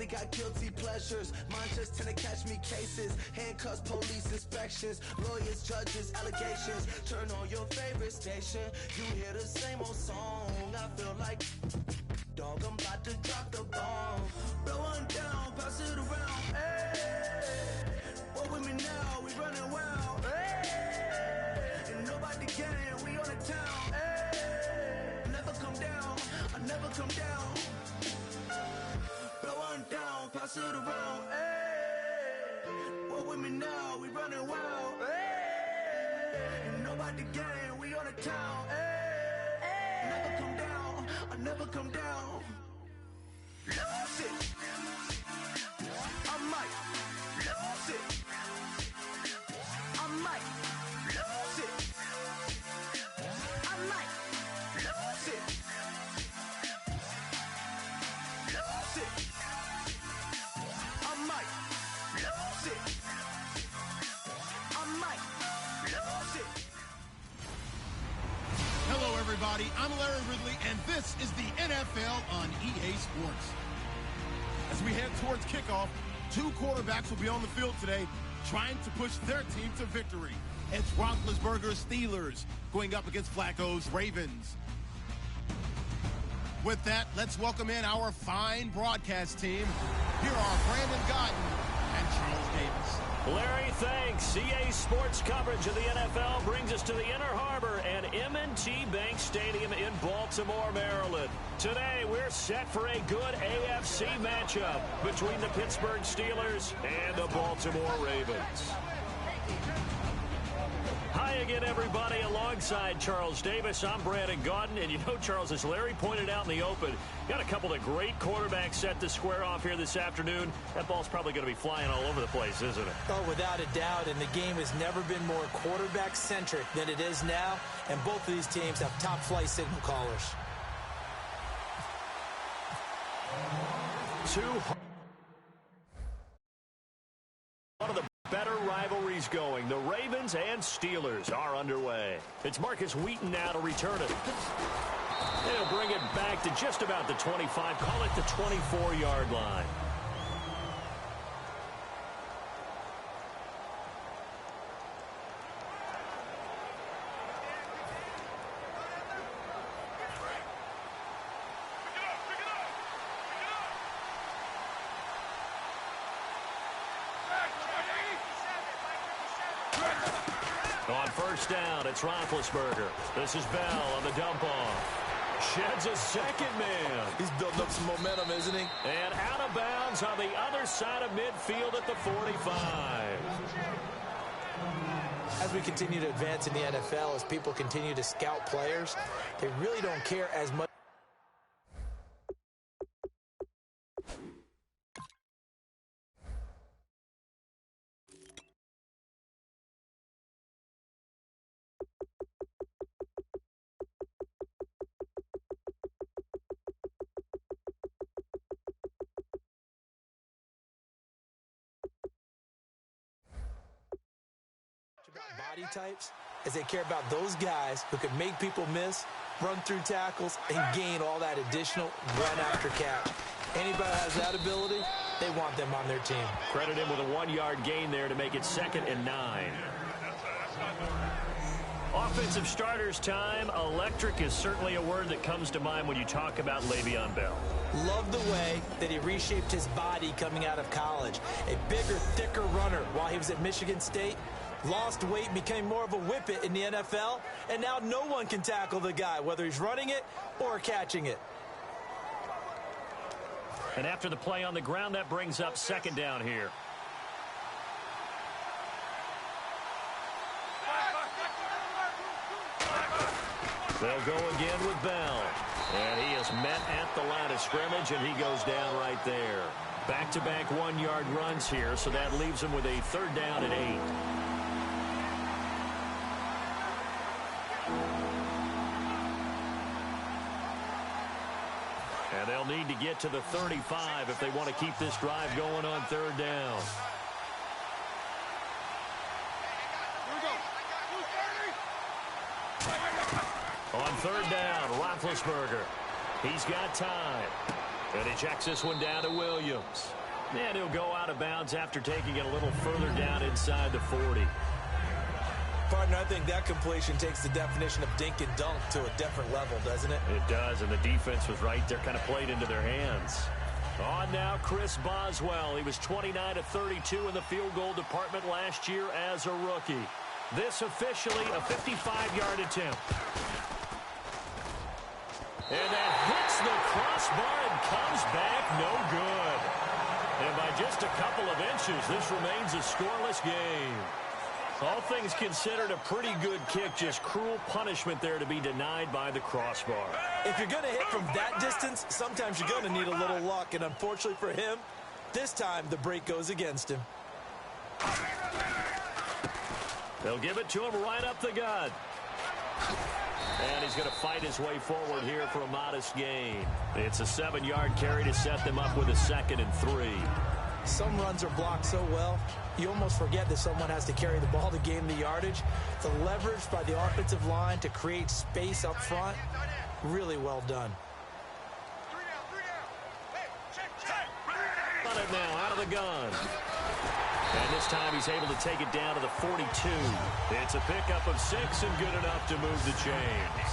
Everybody got guilty pleasures. Mine just tend to catch me cases. Handcuffs, police inspections, lawyers, judges, allegations. Turn on your favorite station. You hear the same old song. I feel like, dog, I'm about to drop the bomb. Blow one down, pass it around. Hey, what with me now? We running wild. Hey, and nobody can. We on the town. Hey, never come down. I never come down. Blow one down, pass it around. Hey, what with me now? We running wild. Hey, and nobody can. We on the town. Hey, never come down. I never come down. Lose it. I might lose it. I might lose it. I might lose it. Lose it. I might lose it. I might lose it. Hello, everybody. I'm Larry Ridley, and this is the NFL on EA Sports. As we head towards kickoff, two quarterbacks will be on the field today trying to push their team to victory. It's Roethlisberger's Steelers going up against Flacco's Ravens. With that, let's welcome in our fine broadcast team. Here are Brandon Godden and Charles Davis. Larry, thanks. EA Sports coverage of the NFL brings us to the Inner Harbor and M&T Bank Stadium in Baltimore, Maryland. Today, we're set for a good AFC matchup between the Pittsburgh Steelers and the Baltimore Ravens. Hi again, everybody. Alongside Charles Davis, I'm Brandon Gaudin. And you know, Charles, as Larry pointed out in the open, got a couple of great quarterbacks set to square off here this afternoon. That ball's probably going to be flying all over the place, isn't it? Oh, without a doubt. And the game has never been more quarterback-centric than it is now. And both of these teams have top-flight signal callers. One of the better rivalries going. The Ravens and Steelers are underway. It's Marcus Wheaton now to return it. They'll bring it back to just about the 25. Call it the 24-yard line. On first down, it's Roethlisberger. This is Bell on the dump-off. Sheds a second man. He's building up some momentum, isn't he? And out of bounds on the other side of midfield at the 45. As we continue to advance in the NFL, as people continue to scout players, they really don't care as much. Body types as they care about those guys who can make people miss, run through tackles, and gain all that additional run after catch. Anybody has that ability, they want them on their team. Credit him with a 1-yard gain there to make it 2nd and 9. Offensive starters time. Electric is certainly a word that comes to mind when you talk about Le'Veon Bell. Love the way that he reshaped his body coming out of college. A bigger, thicker runner while he was at Michigan State. Lost weight, became more of a whippet in the NFL, and now no one can tackle the guy, whether he's running it or catching it. And after the play on the ground, that brings up 2nd down here. They'll go again with Bell. And he is met at the line of scrimmage, and he goes down right there. Back-to-back 1-yard runs here, so that leaves him with a 3rd down and 8. And they'll need to get to the 35 if they want to keep this drive going on 3rd down. On 3rd down, Roethlisberger. He's got time. And he checks this one down to Williams. And he'll go out of bounds after taking it a little further down inside the 40. Partner, I think that completion takes the definition of dink and dunk to a different level, doesn't it? It does, and the defense was right there, kind of played into their hands. On now, Chris Boswell. He was 29 of 32 in the field goal department last year as a rookie. This officially a 55-yard attempt. And that hits the crossbar and comes back no good. And by just a couple of inches, this remains a scoreless game. All things considered, a pretty good kick. Just cruel punishment there to be denied by the crossbar. If you're going to hit from that distance, sometimes you're going to need a little luck. And unfortunately for him, this time the break goes against him. They'll give it to him right up the gut. And he's going to fight his way forward here for a modest gain. It's a 7-yard carry to set them up with a 2nd and 3. Some runs are blocked so well, you almost forget that someone has to carry the ball to gain the yardage. The leverage by the offensive line to create space up front, really well done. On it now, out of the gun. And this time he's able to take it down to the 42. It's a pickup of 6 and good enough to move the chains.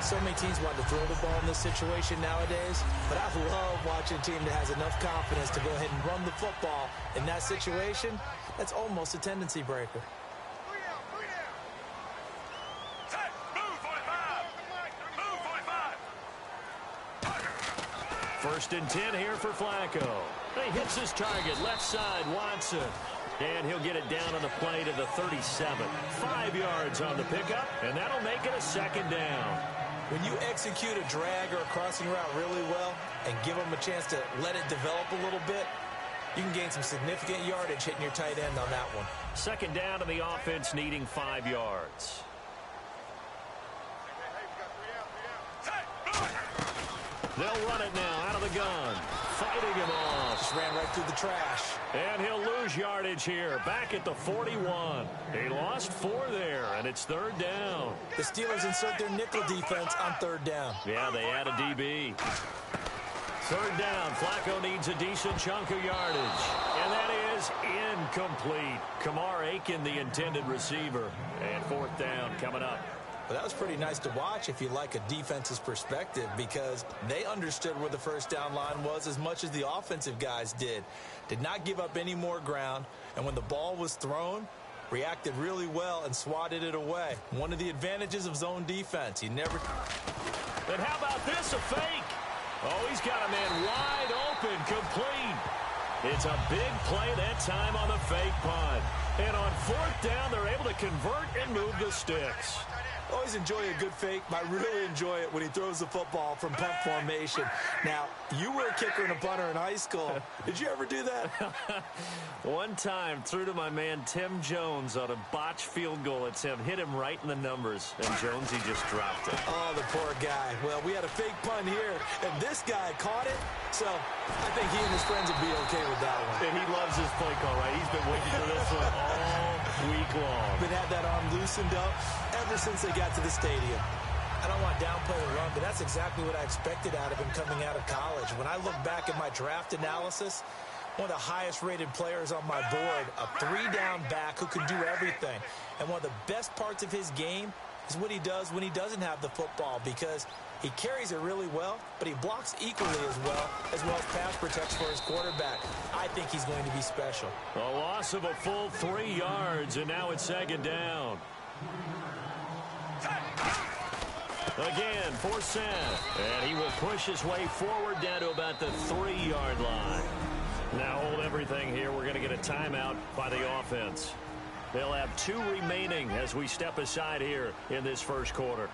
So many teams want to throw the ball in this situation nowadays, but I love watching a team that has enough confidence to go ahead and run the football in that situation. That's almost a tendency breaker. First and 10 here for Flacco. He hits his target, left side, Watson. And he'll get it down on the play to the 37. 5 yards on the pickup, and that'll make it a 2nd down. When you execute a drag or a crossing route really well and give them a chance to let it develop a little bit, you can gain some significant yardage hitting your tight end on that one. 2nd down to the offense, needing 5 yards. They'll run it now out of the gun. Fighting him off. Just ran right through the trash. And he'll lose yardage here. Back at the 41. He lost 4 there, and it's 3rd down. The Steelers insert their nickel defense on 3rd down. Yeah, they add a DB. 3rd down. Flacco needs a decent chunk of yardage. And that is incomplete. Kamar Aiken, the intended receiver. And 4th down coming up. But that was pretty nice to watch if you like a defense's perspective, because they understood where the first down line was as much as the offensive guys did. Did not give up any more ground, and when the ball was thrown, reacted really well and swatted it away. One of the advantages of zone defense. He never... And how about this, a fake? Oh, he's got a man wide open, complete. It's a big play that time on the fake punt. And on 4th down, they're able to convert and move the sticks. Always enjoy a good fake, but I really enjoy it when he throws the football from punt formation. Now, you were a kicker and a punter in high school. Did you ever do that? One time, threw to my man Tim Jones on a botched field goal attempt. Hit him right in the numbers, and Jonesy just dropped it. Oh, the poor guy. Well, we had a fake punt here, and this guy caught it, so I think he and his friends would be okay with that one. And he loves his play call, right? He's been waiting for this one all week long. Been had that arm loosened up ever since they got to the stadium. I don't want to downplay the run, but that's exactly what I expected out of him coming out of college. When I look back at my draft analysis, one of the highest-rated players on my board, a 3-down back who can do everything. And one of the best parts of his game is what he does when he doesn't have the football, because he carries it really well, but he blocks equally as well as pass protects for his quarterback. I think he's going to be special. A loss of a full 3 yards, and now it's 2nd down. Again for Seth, and he will push his way forward down to about the 3-yard line. Now hold everything here. We're going to get a timeout by the offense. They'll have 2 remaining as we step aside here in this first quarter.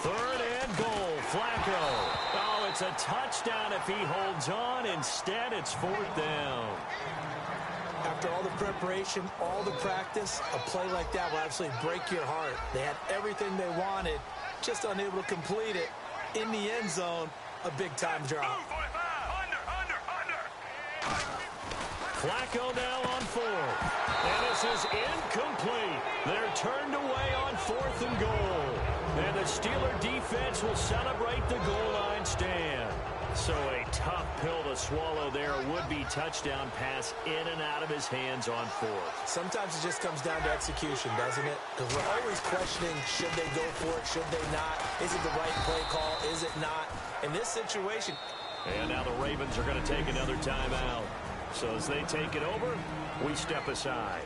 Third and goal, Flacco. Oh, it's a touchdown if he holds on. Instead, it's 4th down. After all the preparation, all the practice, a play like that will absolutely break your heart. They had everything they wanted, just unable to complete it. In the end zone, a big-time drop. Flacco now on fourth. And this is incomplete. They're turned away on 4th and goal. And the Steeler defense will celebrate the goal line stand. So a tough pill to swallow there. A would-be touchdown pass in and out of his hands on 4th. Sometimes it just comes down to execution, doesn't it? Because we're always questioning, should they go for it, should they not? Is it the right play call? Is it not? In this situation. And now the Ravens are going to take another timeout. So as they take it over, we step aside.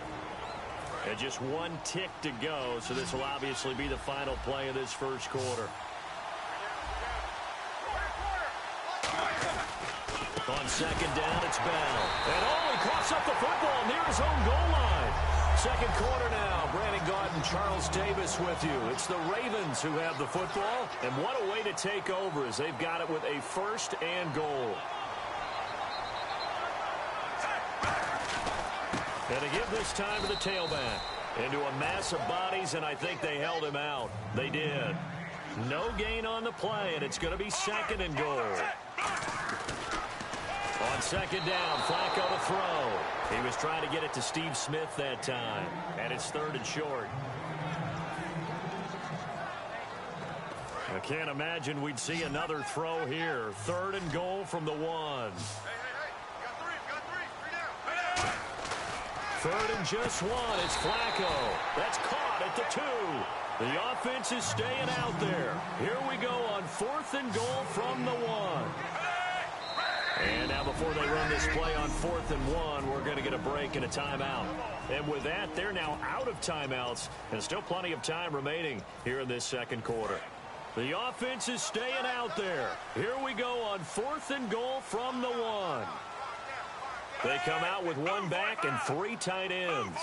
And just one tick to go, so this will obviously be the final play of this first quarter. On second down, it's Bell. And he coughs up the football near his own goal line. Second quarter now. Brandon Gaudin, Charles Davis with you. It's the Ravens who have the football. And what a way to take over as they've got it with a 1st and goal. And to give this time to the tailback. Into a mass of bodies, and I think they held him out. They did. No gain on the play, and it's going to be 2nd and goal. On second down, Flacco to throw. He was trying to get it to Steve Smith that time. And it's 3rd and short. I can't imagine we'd see another throw here. 3rd and goal from the 1. 3rd and just 1. It's Flacco. That's caught at the 2. The offense is staying out there. Here we go on 4th and goal from the 1. And now before they run this play on 4th and 1, we're going to get a break and a timeout. And with that, they're now out of timeouts. And still plenty of time remaining here in this second quarter. The offense is staying out there. Here we go on 4th and goal from the 1. They come out with 1 back and 3 tight ends.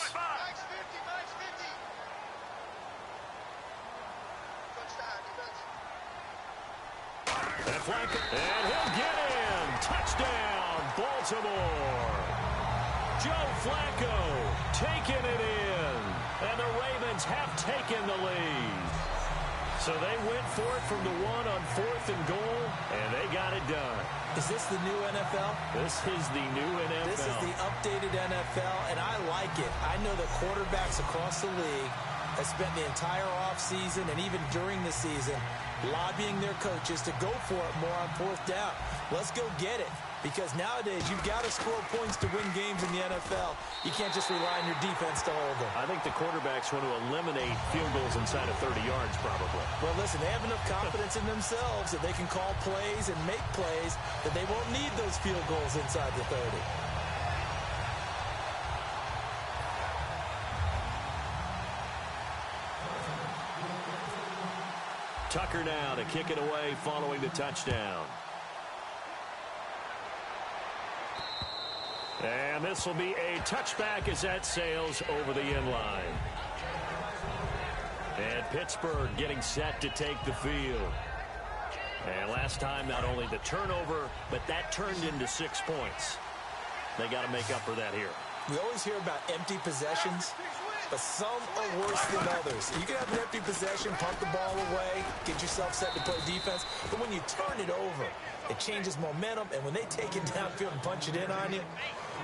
And Flacco, and he'll get in. Touchdown, Baltimore. Joe Flacco taking it in. And the Ravens have taken the lead. So they went for it from the 1 on 4th and goal, and they got it done. Is this the new NFL? This is the new NFL. This is the updated NFL, and I like it. I know that quarterbacks across the league have spent the entire offseason and even during the season lobbying their coaches to go for it more on 4th down. Let's go get it. Because nowadays, you've got to score points to win games in the NFL. You can't just rely on your defense to hold them. I think the quarterbacks want to eliminate field goals inside of 30 yards, probably. Well, listen, they have enough confidence in themselves that they can call plays and make plays that they won't need those field goals inside the 30. Tucker now to kick it away following the touchdown. And this will be a touchback as that sails over the end line. And Pittsburgh getting set to take the field. And last time, not only the turnover, but that turned into 6 points. They got to make up for that here. We always hear about empty possessions, but some are worse than others. You can have an empty possession, pump the ball away, get yourself set to play defense, but when you turn it over, it changes momentum, and when they take it downfield and punch it in on you,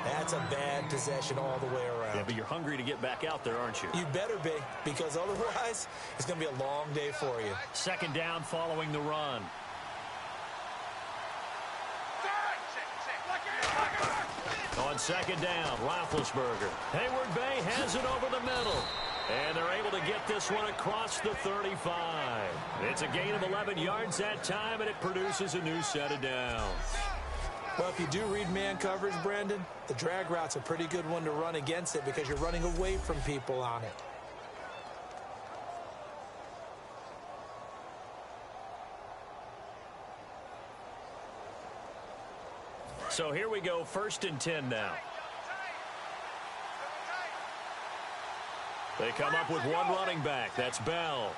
that's a bad possession all the way around. Yeah, but you're hungry to get back out there, aren't you? You better be, because otherwise, it's going to be a long day for you. Second down following the run. On second down, Roethlisberger. Hayward Bay has it over the middle. And they're able to get this one across the 35. It's a gain of 11 yards that time, and it produces a new set of downs. Well, if you do read man coverage, Brandon, the drag route's a pretty good one to run against it because you're running away from people on it. So here we go, 1st and 10 now. They come up with one running back. That's Bell.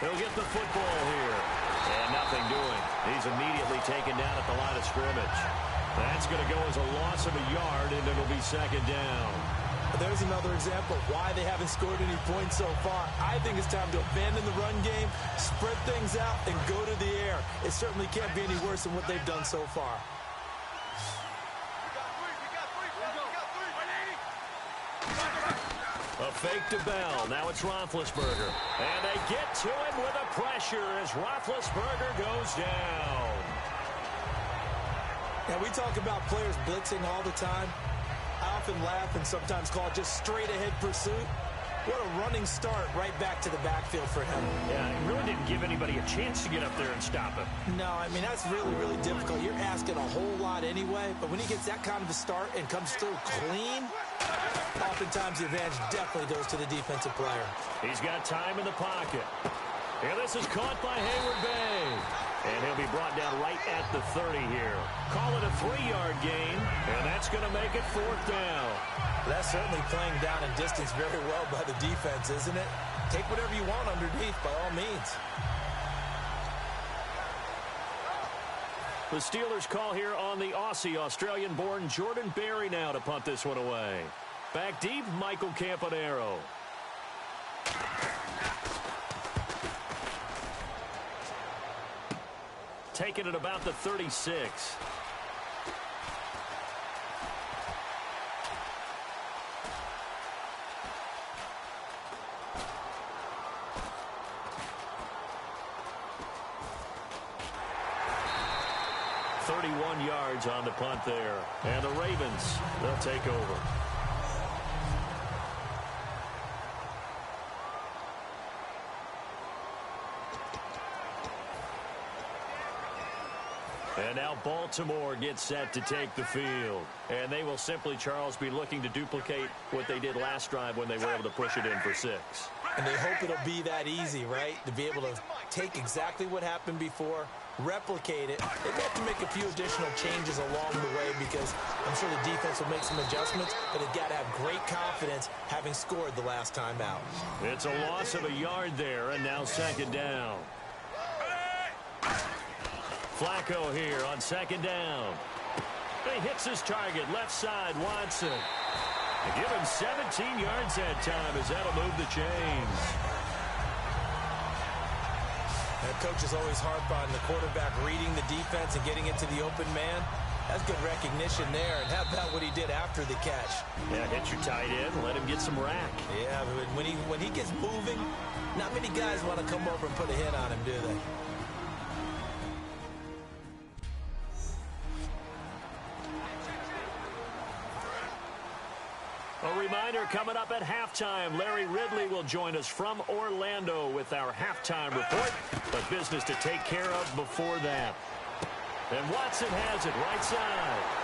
He'll get the football here. And nothing doing. He's immediately taken down at the line of scrimmage. That's going to go as a loss of a yard, and it'll be second down. There's another example of why they haven't scored any points so far. I think it's time to abandon the run game, spread things out, and go to the air. It certainly can't be any worse than what they've done so far. fake to Bell. Now it's Roethlisberger. And they get to him with a pressure as Roethlisberger goes down. Now, we talk about players blitzing all the time. I often laugh and sometimes call it just straight-ahead pursuit. What a running start right back to the backfield for him. Yeah, he really didn't give anybody a chance to get up there and stop him. No, I mean, that's really, really difficult. You're asking a whole lot anyway, but when he gets that kind of a start and comes through clean, oftentimes the advantage definitely goes to the defensive player. He's got time in the pocket. And this is caught by Hayward-Bay. And he'll be brought down right at the 30 here. Call it a 3-yard gain, and that's going to make it 4th down. That's certainly playing down in distance very well by the defense, isn't it? Take whatever you want underneath, by all means. The Steelers call here on the Aussie, Australian-born Jordan Berry now to punt this one away. Back deep, Michael Campanaro. Taking it about the 36. Yards on the punt there. And the Ravens, they'll take over. And now Baltimore gets set to take the field. And they will simply, Charles, be looking to duplicate what they did last drive when they were able to push it in for 6. And they hope it'll be that easy, right? To be able to take exactly what happened before, replicate it. They have to make a few additional changes along the way because I'm sure the defense will make some adjustments, but they've got to have great confidence having scored the last time out. It's a loss of a yard there, and now 2nd down. Flacco here on 2nd down. He hits his target, left side, Watson. They give him 17 yards that time as that'll move the chains. And coaches always harp on the quarterback reading the defense and getting it to the open man. That's good recognition there. And how about what he did after the catch? Yeah, hit your tight end, let him get some rack. Yeah, but when he gets moving, not many guys want to come over and put a hit on him, do they? A reminder coming up at halftime, Larry Ridley will join us from Orlando with our halftime report, but business to take care of before that. And Watson has it right side.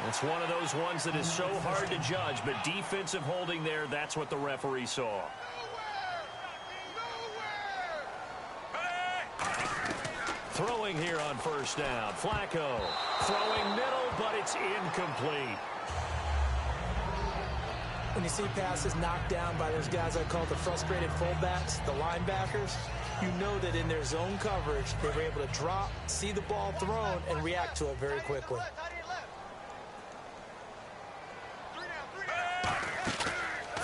It's one of those ones that is so hard to judge, but defensive holding there, that's what the referee saw. Throwing here on 1st down. Flacco throwing middle, but it's incomplete. When you see passes knocked down by those guys I call the frustrated fullbacks, the linebackers, you know that in their zone coverage, they were able to drop, see the ball thrown, and react to it very quickly.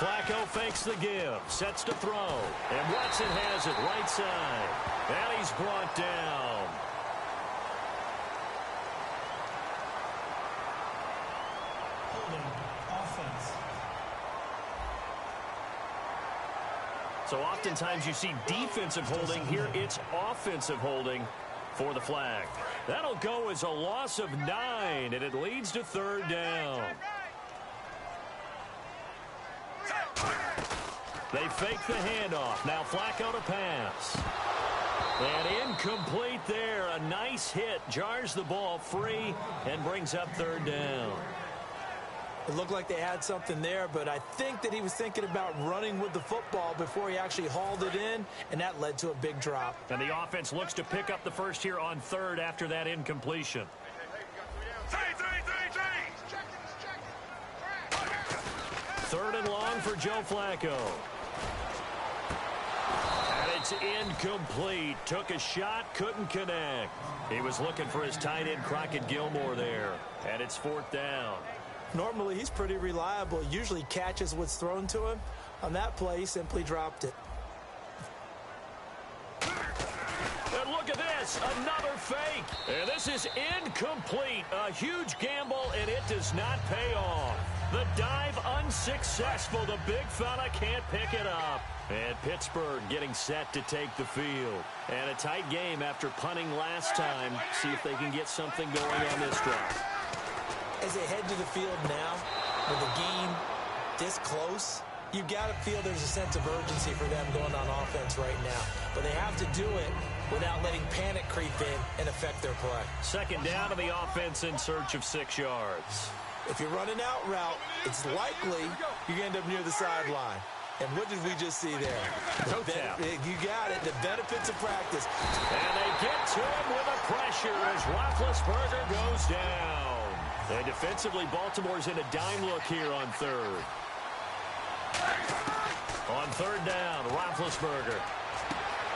Flacco fakes the give, sets to throw, and Watson has it right side. And he's brought down. Offense. So oftentimes you see defensive holding. Here it's offensive holding for the flag. That'll go as a loss of 9, and it leads to 3rd down. They fake the handoff. Now Flacco to pass. And incomplete there. A nice hit. Jars the ball free and brings up 3rd down. It looked like they had something there, but I think that he was thinking about running with the football before he actually hauled it in, and that led to a big drop. And the offense looks to pick up the first here on 3rd after that incompletion. 3rd and long for Joe Flacco. And it's incomplete. Took a shot, couldn't connect. He was looking for his tight end, Crockett Gilmore there. And it's 4th down. Normally, he's pretty reliable. Usually catches what's thrown to him. On that play, he simply dropped it. And look at this, another fake. And this is incomplete. A huge gamble, and it does not pay off. The dive unsuccessful. The big fella can't pick it up. And Pittsburgh getting set to take the field. And a tight game after punting last time. See if they can get something going on this drive. As they head to the field now, with the game this close, you've got to feel there's a sense of urgency for them going on offense right now. But they have to do it without letting panic creep in and affect their play. Second down to the offense in search of 6 yards. If you're running out route, it's likely you're going to end up near the sideline. And what did we just see there? You got it. The benefits of practice. And they get to him with a pressure as Roethlisberger goes down. And defensively, Baltimore's in a dime look here on third. On third down, Roethlisberger.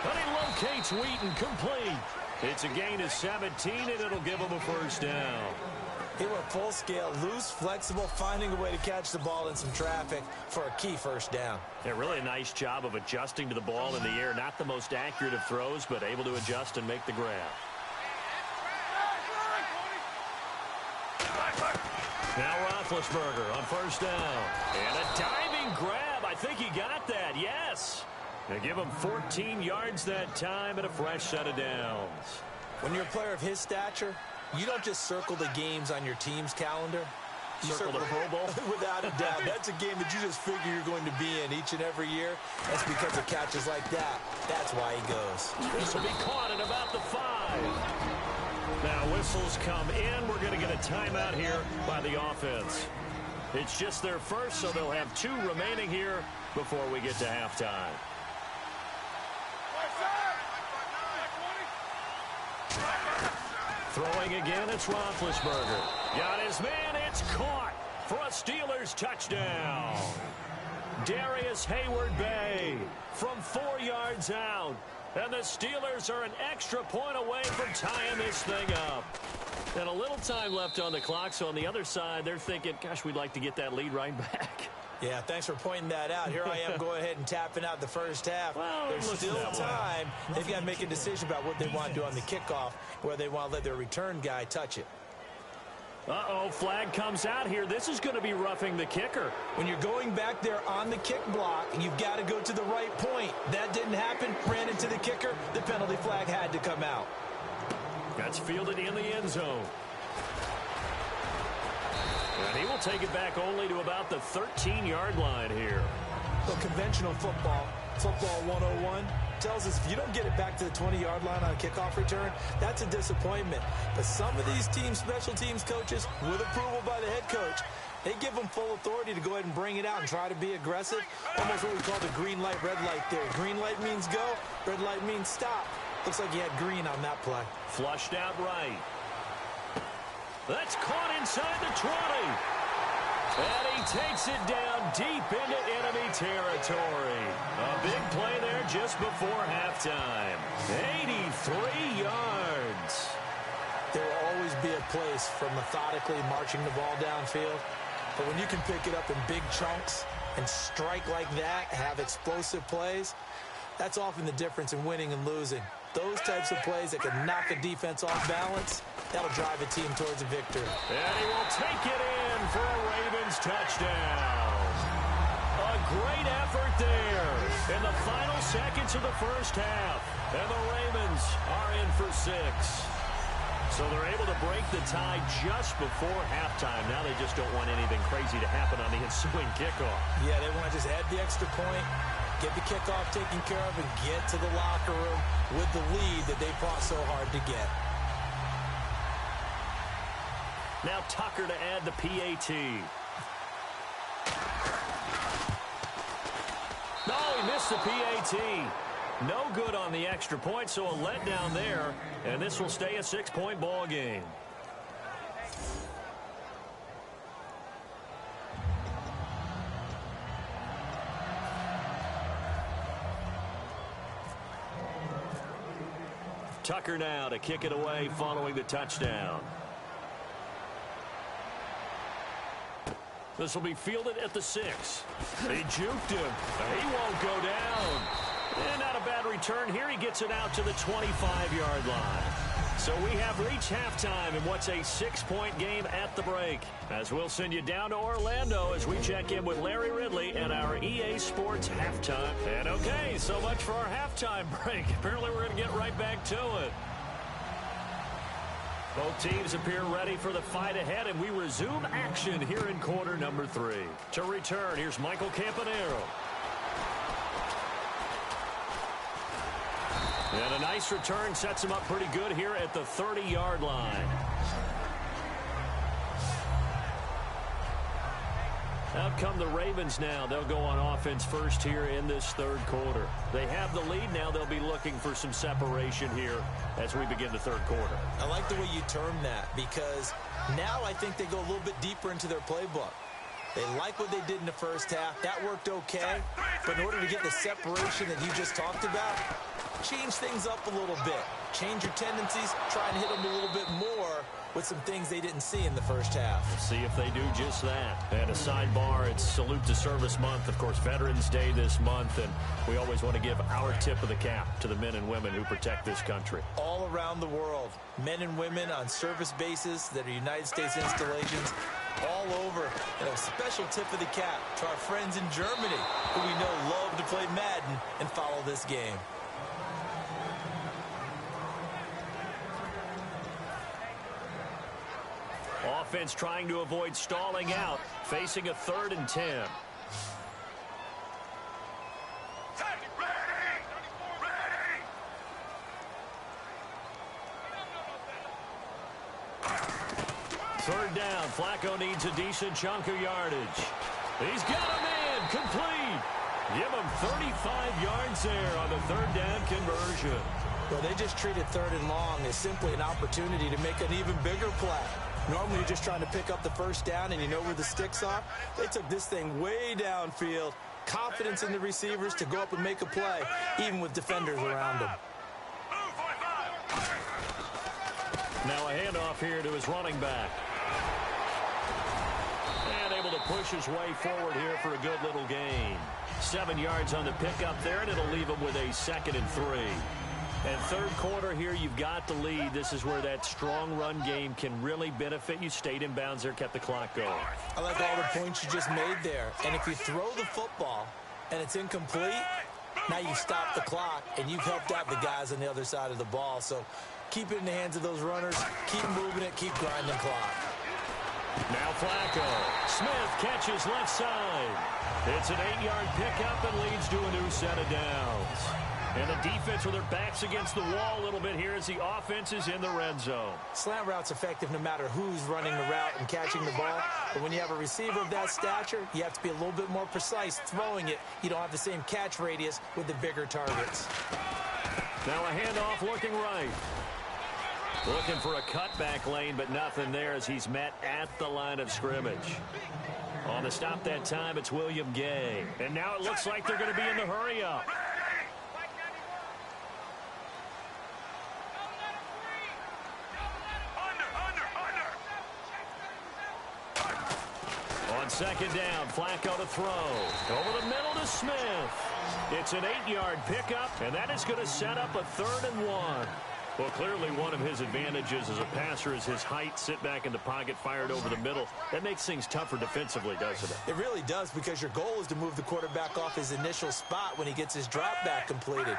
But he locates Wheaton complete. It's a gain of 17, and it'll give him a first down. He went full scale, loose, flexible, finding a way to catch the ball in some traffic for a key first down. Yeah, really a nice job of adjusting to the ball in the air. Not the most accurate of throws, but able to adjust and make the grab. Now Roethlisberger on first down. And a diving grab. I think he got that, yes. They give him 14 yards that time and a fresh set of downs. When you're a player of his stature, you don't just circle the games on your team's calendar. You circle the Pro Bowl? Without a doubt. That's a game that you just figure you're going to be in each and every year. That's because of catches like that. That's why he goes. This will be caught at about the 5. Now whistles come in. We're going to get a timeout here by the offense. It's just their first, so they'll have 2 remaining here before we get to halftime. Throwing again, it's Roethlisberger. Got his man, it's caught for a Steelers touchdown. Darius Hayward-Bay from 4 yards out. And the Steelers are an extra point away from tying this thing up. And a little time left on the clock, so on the other side, they're thinking, gosh, we'd like to get that lead right back. Yeah, thanks for pointing that out. Here I am going ahead and tapping out the first half. Well, there's still time. They've got to make a decision about what they want to do on the kickoff, where they want to let their return guy touch it. Uh-oh, flag comes out here. This is going to be roughing the kicker. When you're going back there on the kick block, you've got to go to the right point. That didn't happen. Ran into the kicker. The penalty flag had to come out. That's fielded in the end zone. And he will take it back only to about the 13-yard line here. Well, conventional football 101, tells us if you don't get it back to the 20-yard line on a kickoff return, that's a disappointment. But some of these teams, special teams coaches, with approval by the head coach, they give them full authority to go ahead and bring it out and try to be aggressive. Almost what we call the green light, red light theory. Green light means go, red light means stop. Looks like he had green on that play. Flushed out right. That's caught inside the 20. And he takes it down deep into enemy territory. A big play there just before halftime. 83 yards. There will always be a place for methodically marching the ball downfield. But when you can pick it up in big chunks and strike like that, have explosive plays, that's often the difference in winning and losing. Those types of plays that can knock a defense off balance, that'll drive a team towards a victory. And he will take it in for a Ravens touchdown. A great effort there in the final seconds of the first half. And the Ravens are in for 6. So they're able to break the tie just before halftime. Now they just don't want anything crazy to happen on the ensuing kickoff. Yeah, they want to just add the extra point, get the kickoff taken care of, and get to the locker room with the lead that they fought so hard to get. Now Tucker to add the PAT. No, he missed the PAT. No good on the extra point, so a letdown there. And this will stay a 6-point ball game. Tucker now to kick it away following the touchdown. This will be fielded at the 6. He juked him. He won't go down. And not a bad return here. He gets it out to the 25-yard line. So we have reached halftime in what's a 6-point game at the break. As we'll send you down to Orlando as we check in with Larry Ridley and our EA Sports halftime. And okay, so much for our halftime break. Apparently we're going to get right back to it. Both teams appear ready for the fight ahead, and we resume action here in quarter number 3. To return, here's Michael Campanero. And a nice return sets him up pretty good here at the 30-yard line. Out come the Ravens now. They'll go on offense first here in this third quarter. They have the lead now. They'll be looking for some separation here as we begin the third quarter. I like the way you term that because now I think they go a little bit deeper into their playbook. They like what they did in the first half. That worked okay. But in order to get the separation that you just talked about, change things up a little bit. Change your tendencies. Try and hit them a little bit more with some things they didn't see in the first half. We'll see if they do just that. And a sidebar, it's Salute to Service Month. Of course, Veterans Day this month. And we always want to give our tip of the cap to the men and women who protect this country. All around the world, men and women on service bases that are United States installations all over. And a special tip of the cap to our friends in Germany who we know love to play Madden and follow this game. Offense trying to avoid stalling out, facing a 3rd and 10. Third down, Flacco needs a decent chunk of yardage. He's got a man, complete. Give him 35 yards there on the 3rd down conversion. Well, they just treated 3rd and long as simply an opportunity to make an even bigger play. Normally you're just trying to pick up the first down and you know where the sticks are. They took this thing way downfield. Confidence in the receivers to go up and make a play, even with defenders around them. Now a handoff here to his running back. And able to push his way forward here for a good little gain. 7 yards on the pickup there, and it'll leave him with a 2nd and 3. And third quarter here, you've got the lead. This is where that strong run game can really benefit you. Stayed in bounds there, kept the clock going. I like all the points you just made there. And if you throw the football and it's incomplete, now you stop the clock and you've helped out the guys on the other side of the ball. So keep it in the hands of those runners. Keep moving it. Keep grinding clock. Now Flacco. Smith catches left side. It's an 8-yard pickup and leads to a new set of downs. And the defense with their backs against the wall a little bit here as the offense is in the red zone. Slant route's effective no matter who's running the route and catching the ball. But when you have a receiver of that stature, you have to be a little bit more precise throwing it. You don't have the same catch radius with the bigger targets. Now a handoff looking right. Looking for a cutback lane, but nothing there as he's met at the line of scrimmage. On the stop that time, it's William Gay. And now it looks like they're going to be in the hurry-up. On second down, Flacco to throw. Over the middle to Smith. It's an 8-yard pickup, and that is going to set up a 3rd and 1. Well, clearly one of his advantages as a passer is his height, sit back in the pocket, fired over the middle. That makes things tougher defensively, doesn't it? It really does, because your goal is to move the quarterback off his initial spot when he gets his drop back completed.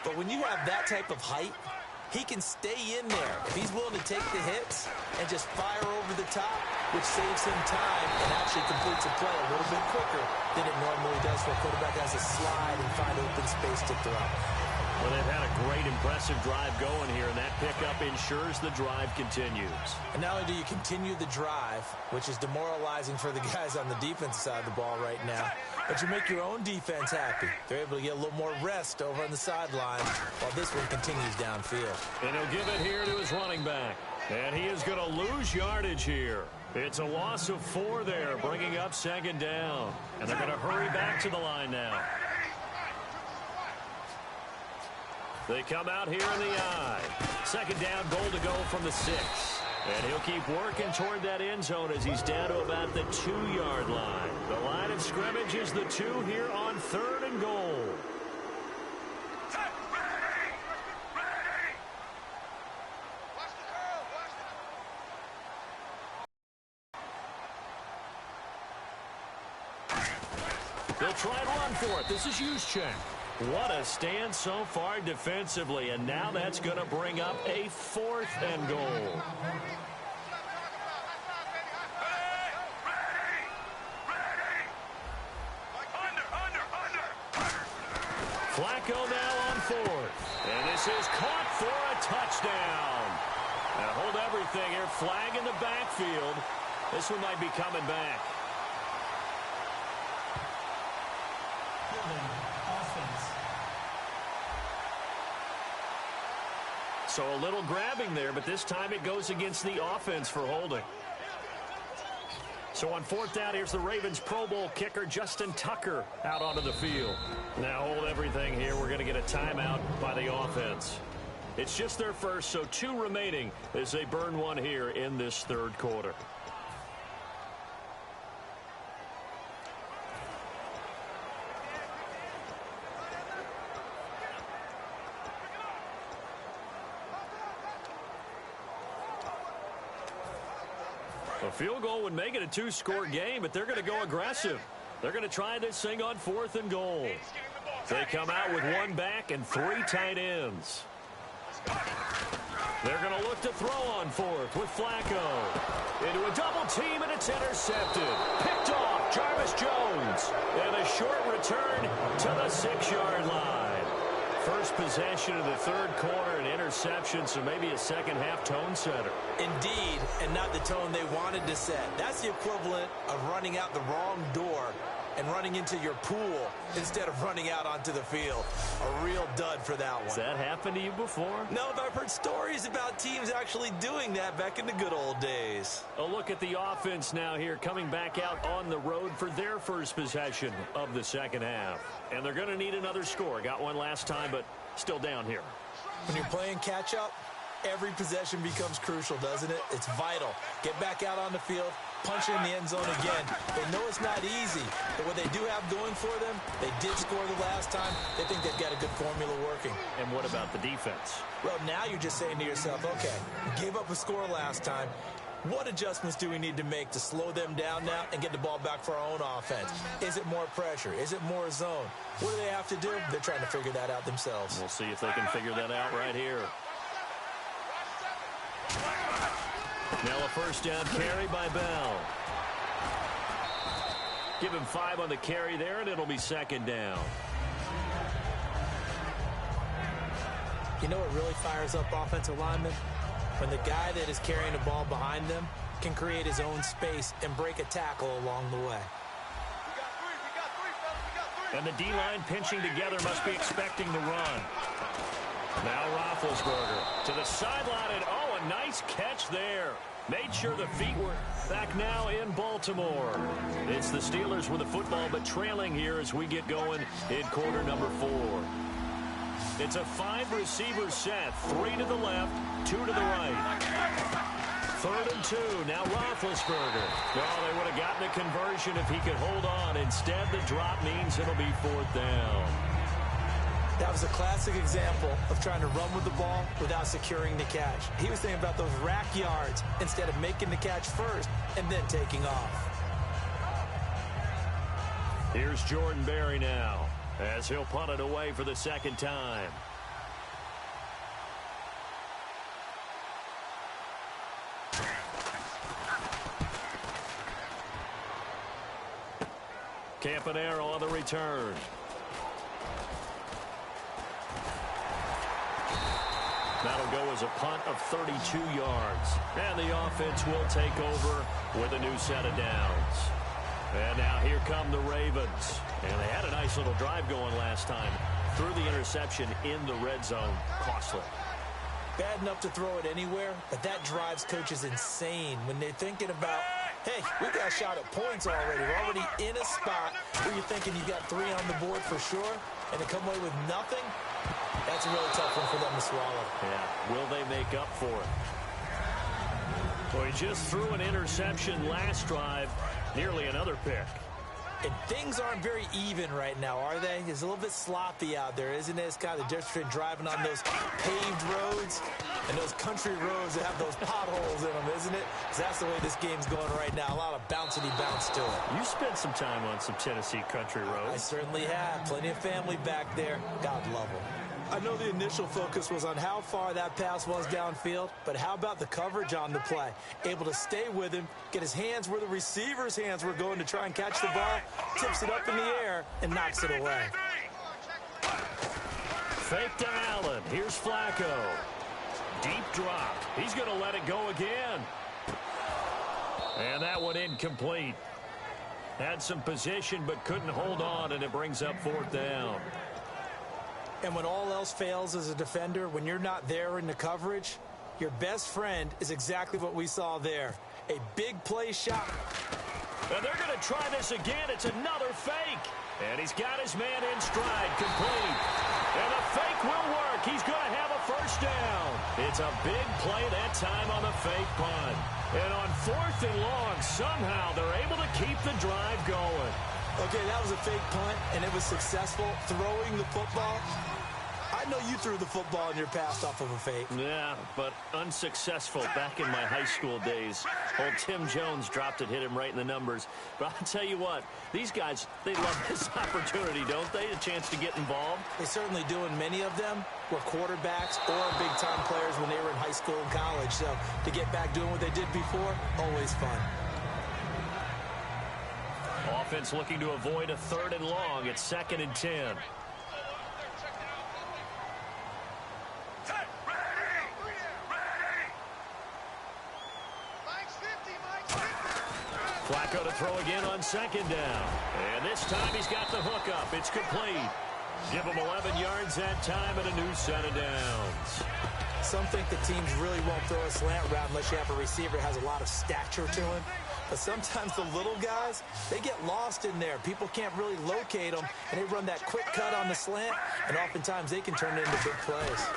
But when you have that type of height, he can stay in there if he's willing to take the hits and just fire over the top, which saves him time and actually completes a play a little bit quicker than it normally does for a quarterback has to slide and find open space to throw. Well, they've had a great, impressive drive going here, and that pickup ensures the drive continues. And not only do you continue the drive, which is demoralizing for the guys on the defensive side of the ball right now, but you make your own defense happy. They're able to get a little more rest over on the sideline while this one continues downfield. And he'll give it here to his running back. And he is going to lose yardage here. It's a loss of 4 there, bringing up 2nd down. And they're going to hurry back to the line now. They come out here in the I. 2nd down, goal to go from the 6. And he'll keep working toward that end zone as he's down to about the 2-yard line. The line of scrimmage is the 2 here on 3rd and goal. They'll try and run for it. This is Juszczyk. What a stand so far defensively, and now that's going to bring up a 4th and goal. Flacco now on 4th, and this is caught for a touchdown. Now hold everything here. Flag in the backfield. This one might be coming back. So a little grabbing there, but this time it goes against the offense for holding. So on 4th down, here's the Ravens Pro Bowl kicker Justin Tucker out onto the field. Now hold everything here. We're going to get a timeout by the offense. It's just their first, so 2 remaining as they burn one here in this 3rd quarter. A field goal would make it a 2-score game, but they're going to go aggressive. They're going to try this thing on 4th and goal. They come out with 1 back and 3 tight ends. They're going to look to throw on 4th with Flacco. Into a double team, and it's intercepted. Picked off, Jarvis Jones. And a short return to the 6-yard line. First possession of the 3rd quarter, an interception, so maybe a second-half tone setter. Indeed, and not the tone they wanted to set. That's the equivalent of running out the wrong door and running into your pool instead of running out onto the field. A real dud for that one. Has that happened to you before? No, but I've heard stories about teams actually doing that back in the good old days. A look at the offense now here, coming back out on the road for their first possession of the second half. And they're going to need another score. Got one last time, but still down here. When you're playing catch-up, every possession becomes crucial, doesn't it? It's vital. Get back out on the field, punch it in the end zone again. They know it's not easy, but what they do have going for them, they did score the last time. They think they've got a good formula working. And what about the defense? Well, now you're just saying to yourself, okay, we gave up a score last time. What adjustments do we need to make to slow them down now and get the ball back for our own offense? Is it more pressure? Is it more zone? What do they have to do? They're trying to figure that out themselves. We'll see if they can figure that out right here. Now a first down carry by Bell. Give him 5 on the carry there, and it'll be 2nd down. You know what really fires up offensive linemen? When the guy that is carrying the ball behind them can create his own space and break a tackle along the way. And the D-line pinching together must be expecting the run. Now Roethlisberger to the sideline, and oh, a nice catch there. Made sure the feet were back now in Baltimore. It's the Steelers with the football, but trailing here as we get going in quarter number 4. It's a 5-receiver set, 3 to the left, 2 to the right. 3rd and 2, now Roethlisberger. Well, they would have gotten the conversion if he could hold on. Instead, the drop means it'll be 4th down. That was a classic example of trying to run with the ball without securing the catch. He was thinking about those rack yards instead of making the catch first and then taking off. Here's Jordan Berry now, as he'll punt it away for the 2nd time. Campanaro on the return. That'll go as a punt of 32 yards. And the offense will take over with a new set of downs. And now here come the Ravens. And they had a nice little drive going last time. Threw the interception in the red zone. Costly. Bad enough to throw it anywhere, but that drives coaches insane when they're thinking about, hey, we got a shot at points already. We're already in a spot where you're thinking you got 3 on the board for sure, and to come away with nothing, that's a really tough one for them to swallow. Yeah, will they make up for it? Well, he just threw an interception last drive, nearly another pick. And things aren't very even right now, are they? It's a little bit sloppy out there, isn't it? It's kind of the difference between driving on those paved roads and those country roads that have those potholes in them, isn't it? Because that's the way this game's going right now. A lot of bouncy bounce to it. You spent some time on some Tennessee country roads. I certainly have. Plenty of family back there. God love them. I know the initial focus was on how far that pass was downfield, but how about the coverage on the play? Able to stay with him, get his hands where the receiver's hands were going to try and catch the ball, tips it up in the air, and knocks it away. Fake to Allen. Here's Flacco. Deep drop. He's going to let it go again. And that one incomplete. Had some position but couldn't hold on, and it brings up 4th down. And when all else fails as a defender, when you're not there in the coverage, your best friend is exactly what we saw there. A big play shot. And they're going to try this again. It's another fake. And he's got his man in stride, complete. And the fake will work. He's going to have a 1st down. It's a big play that time on the fake punt. And on 4th and long, somehow they're able to keep the drive going. Okay, that was a fake punt, and it was successful throwing the football. I know you threw the football in your pass off of a fake. Yeah, but unsuccessful back in my high school days. Old Tim Jones dropped it, hit him right in the numbers. But I'll tell you what, these guys, they love this opportunity, don't they? A chance to get involved. They certainly do, and many of them were quarterbacks or big-time players when they were in high school and college. So to get back doing what they did before, always fun. Offense looking to avoid a 3rd and long. It's 2nd and 10. Flacco to throw again on 2nd down. And this time he's got the hook up. It's complete. Give him 11 yards that time and a new set of downs. Some think the teams really won't throw a slant route unless you have a receiver that has a lot of stature to him. But sometimes the little guys, they get lost in there. People can't really locate them, and they run that quick cut on the slant, and oftentimes they can turn it into big plays.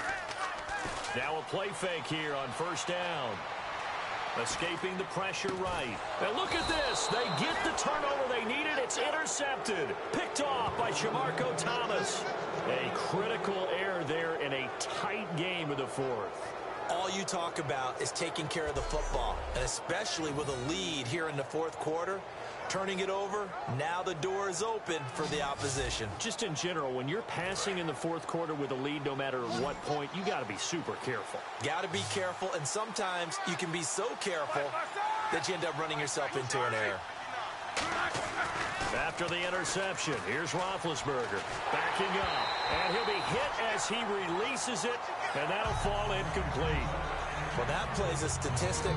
Now a play fake here on 1st down. Escaping the pressure right. And look at this. They get the turnover they needed. It's intercepted. Picked off by Shamarko Thomas. A critical error there in a tight game of the 4th. All you talk about is taking care of the football, and especially with a lead here in the 4th quarter. Turning it over, now the door is open for the opposition. Just in general, when you're passing in the 4th quarter with a lead, no matter what point, you got to be super careful. Got to be careful, and sometimes you can be so careful that you end up running yourself into an error. After the interception, here's Roethlisberger backing up, and he'll be hit as he releases it, and that'll fall incomplete. Well, that plays a statistic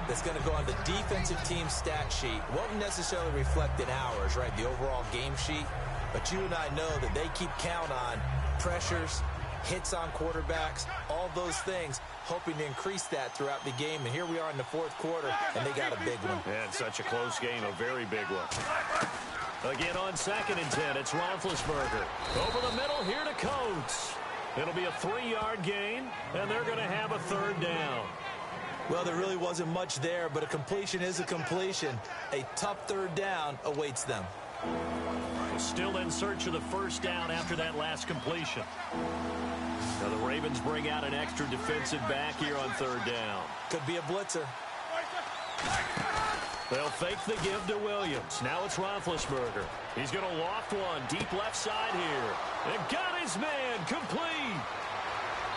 that's going to go on the defensive team stat sheet. Won't necessarily reflect in ours, right, the overall game sheet, but you and I know that they keep count on pressures, hits on quarterbacks, all those things, hoping to increase that throughout the game. And here we are in the 4th quarter, and they got a big one. And such a close game, a very big one. Again on 2nd and 10, it's Roethlisberger. Over the middle here to Coates. It'll be a 3-yard gain, and they're going to have a 3rd down. Well, there really wasn't much there, but a completion is a completion. A tough 3rd down awaits them. Still in search of the 1st down after that last completion. Now the Ravens bring out an extra defensive back here on 3rd down. Could be a blitzer. They'll fake the give to Williams. Now it's Roethlisberger. He's going to loft one deep left side here. And got his man complete.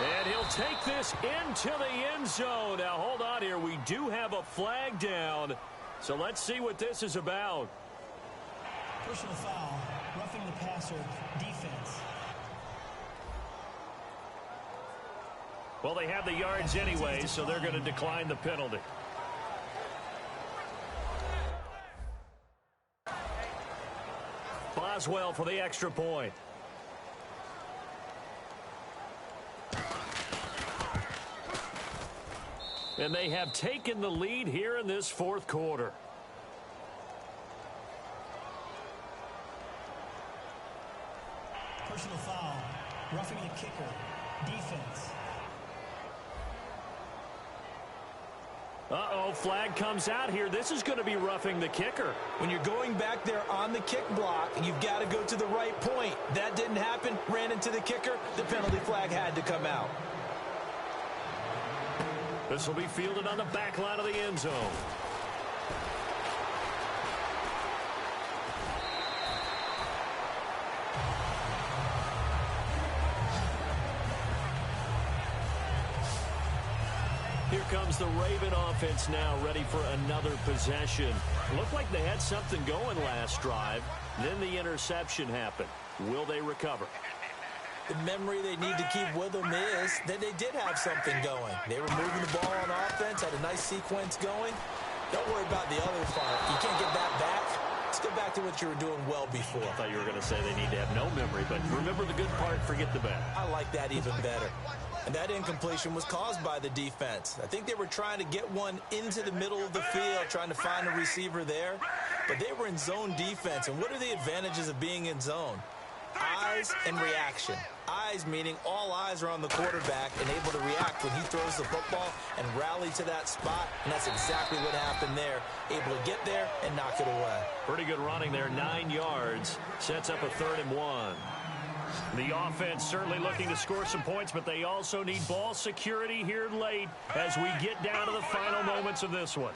And he'll take this into the end zone. Now hold on here. We do have a flag down. So let's see what this is about. Personal foul, roughing the passer, defense. Well, they have the yards anyway, so they're going to decline the penalty. Boswell for the extra point. And they have taken the lead here in this 4th quarter. Personal foul, roughing the kicker, defense. Uh-oh, flag comes out here. This is going to be roughing the kicker. When you're going back there on the kick block, you've got to go to the right point. That didn't happen. Ran into the kicker. The penalty flag had to come out. This will be fielded on the back line of the end zone. Here comes the Raven offense now, ready for another possession. Looked like they had something going last drive. Then the interception happened. Will they recover? The memory they need to keep with them is that they did have something going. They were moving the ball on offense, had a nice sequence going. Don't worry about the other part. You can't get that back. Let's go back to what you were doing well before. I thought you were going to say they need to have no memory, but remember the good part, forget the bad. I like that even better. And that incompletion was caused by the defense. I think they were trying to get one into the middle of the field, trying to find a receiver there. But they were in zone defense. And what are the advantages of being in zone? Eyes and reaction. Eyes meaning all eyes are on the quarterback and able to react when he throws the football and rally to that spot. And that's exactly what happened there. Able to get there and knock it away. Pretty good running there, 9 yards. Sets up a 3rd and 1. The offense certainly looking to score some points, but they also need ball security here late as we get down to the final moments of this one.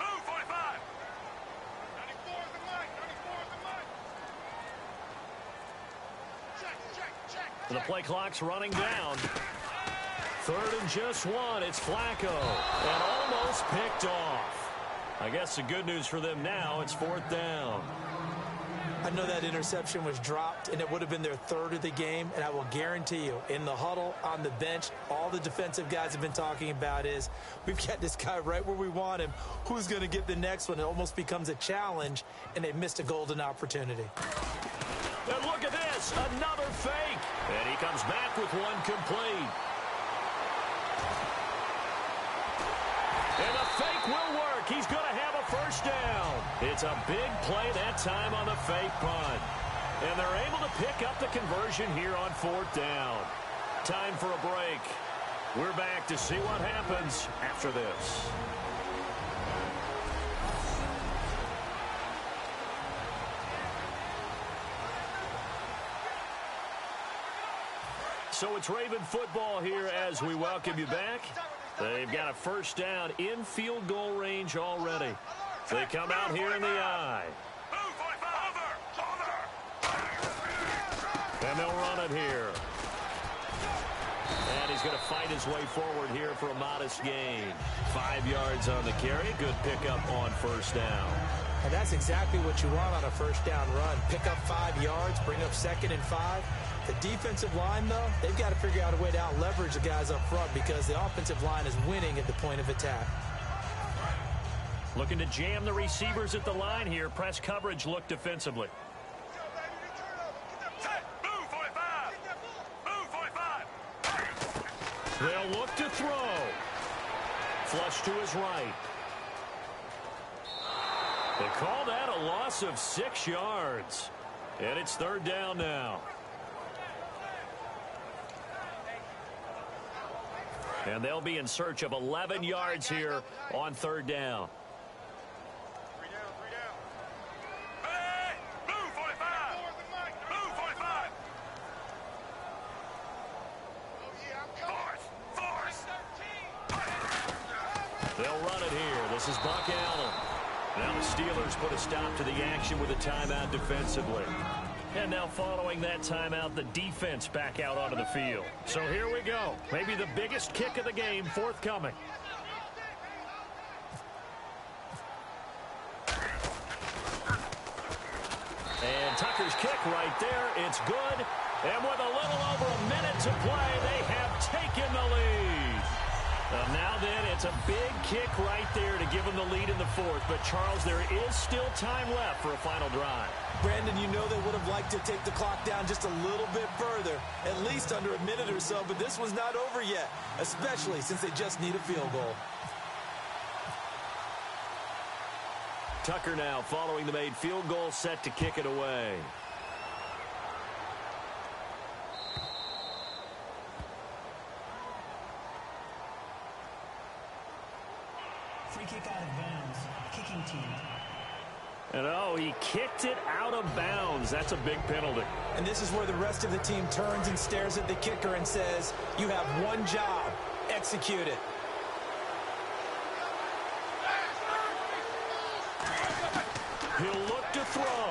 The play clock's running down. 3rd and just 1. It's Flacco. And almost picked off. I guess the good news for them now, it's 4th down. I know that interception was dropped, and it would have been their 3rd of the game, and I will guarantee you, in the huddle, on the bench, all the defensive guys have been talking about is, we've got this guy right where we want him. Who's going to get the next one? It almost becomes a challenge, and they missed a golden opportunity. And look at this, another fake. And he comes back with one complete. And the fake will work. He's going to have a first down. It's a big play that time on the fake punt. And they're able to pick up the conversion here on 4th down. Time for a break. We're back to see what happens after this. So it's Raven football here as we welcome you back. They've got a first down in field goal range already. They come out here in the eye. And they'll run it here. And he's going to fight his way forward here for a modest gain. 5 yards on the carry. Good pickup on first down. And that's exactly what you want on a first down run. Pick up 5 yards, bring up 2nd and 5. The defensive line, though, they've got to figure out a way to out-leverage the guys up front because the offensive line is winning at the point of attack. Looking to jam the receivers at the line here. Press coverage look defensively. They'll look to throw. Flush to his right. They call that a loss of 6 yards. And it's 3rd down now. And they'll be in search of 11 yards here on 3rd down. Hey, move 45. Move 45. Force. They'll run it here. This is Buck Allen. Now the Steelers put a stop to the action with a timeout defensively. And now following that timeout, the defense back out onto the field. So here we go. Maybe the biggest kick of the game forthcoming. And Tucker's kick right there. It's good. And with a little over a minute to play, they have taken the lead. Now then, it's a big kick right there to give them the lead in the 4th. But, Charles, there is still time left for a final drive. Brandon, you know they would have liked to take the clock down just a little bit further, at least under a minute or so, but this was not over yet, especially since they just need a field goal. Tucker now following the made field goal, set to kick it away. Free kick out of bounds. Kicking team. And oh, he kicked it out of bounds. That's a big penalty. And this is where the rest of the team turns and stares at the kicker and says, you have one job. Execute it. He'll look to throw.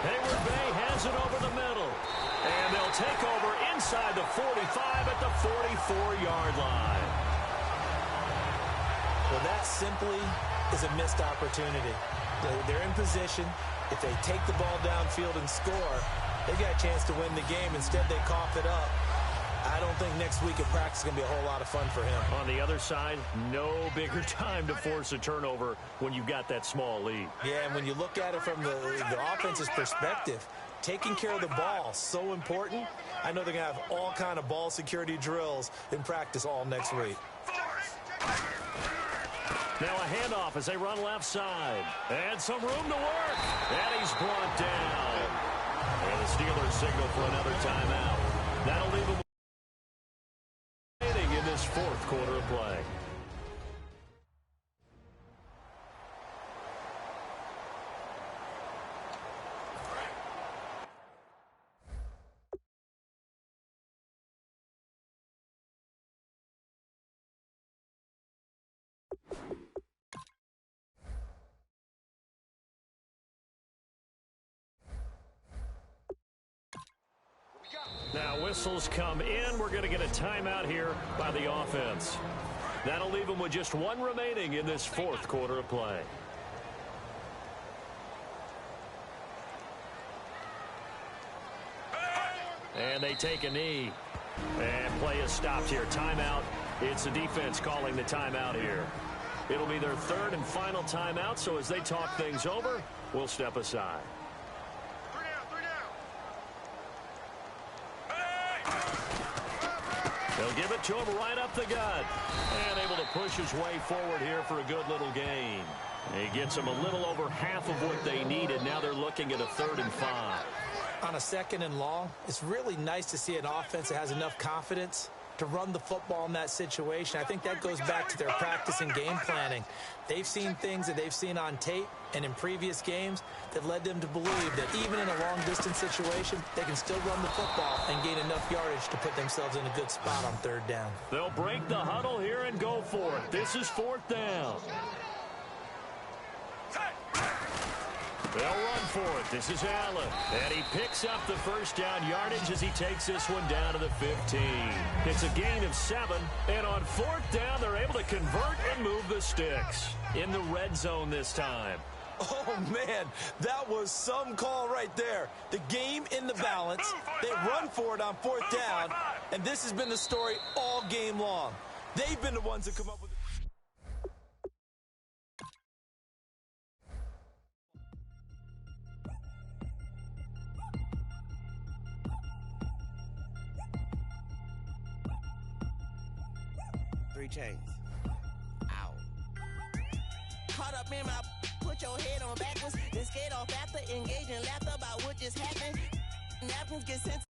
Hayward Bay has it over the middle. And they'll take over inside the 45 at the 44-yard line. Well, that simply is a missed opportunity. They're in position. If they take the ball downfield and score, they got a chance to win the game. Instead, they cough it up. I don't think next week at practice is going to be a whole lot of fun for him. On the other side, no bigger time to force a turnover when you've got that small lead. Yeah, and when you look at it from the offense's perspective, taking care of the ball, so important. I know they're going to have all kind of ball security drills in practice all next week. Now a handoff as they run left side. And some room to work. And he's brought down. And the Steelers signal for another timeout. That'll leave him in this fourth quarter of play. Now whistles come in. We're going to get a timeout here by the offense. That'll leave them with just one remaining in this fourth quarter of play. And they take a knee. And play is stopped here. Timeout. It's the defense calling the timeout here. It'll be their third and final timeout, so as they talk things over, we'll step aside. They'll give it to him right up the gut. And able to push his way forward here for a good little gain. He gets them a little over half of what they needed. Now they're looking at a 3rd and 5. On a 2nd and long, it's really nice to see an offense that has enough confidence to run the football in that situation. I think that goes back to their practice and game planning. They've seen things that they've seen on tape and in previous games that led them to believe that even in a long-distance situation, they can still run the football and gain enough yardage to put themselves in a good spot on 3rd down. They'll break the huddle here and go for it. This is 4th down. They'll run for it. This is Allen. And he picks up the first down yardage as he takes this one down to the 15. It's a gain of 7. And on 4th down, they're able to convert and move the sticks. In the red zone this time. Oh, man, that was some call right there. The game in the balance. They run for it on 4th down. And this has been the story all game long. They've been the ones that come up with it. Chains. Ow. Caught up in my, put your head on backwards, then skate off after, engaging laughter about what just happened. Napkins get sent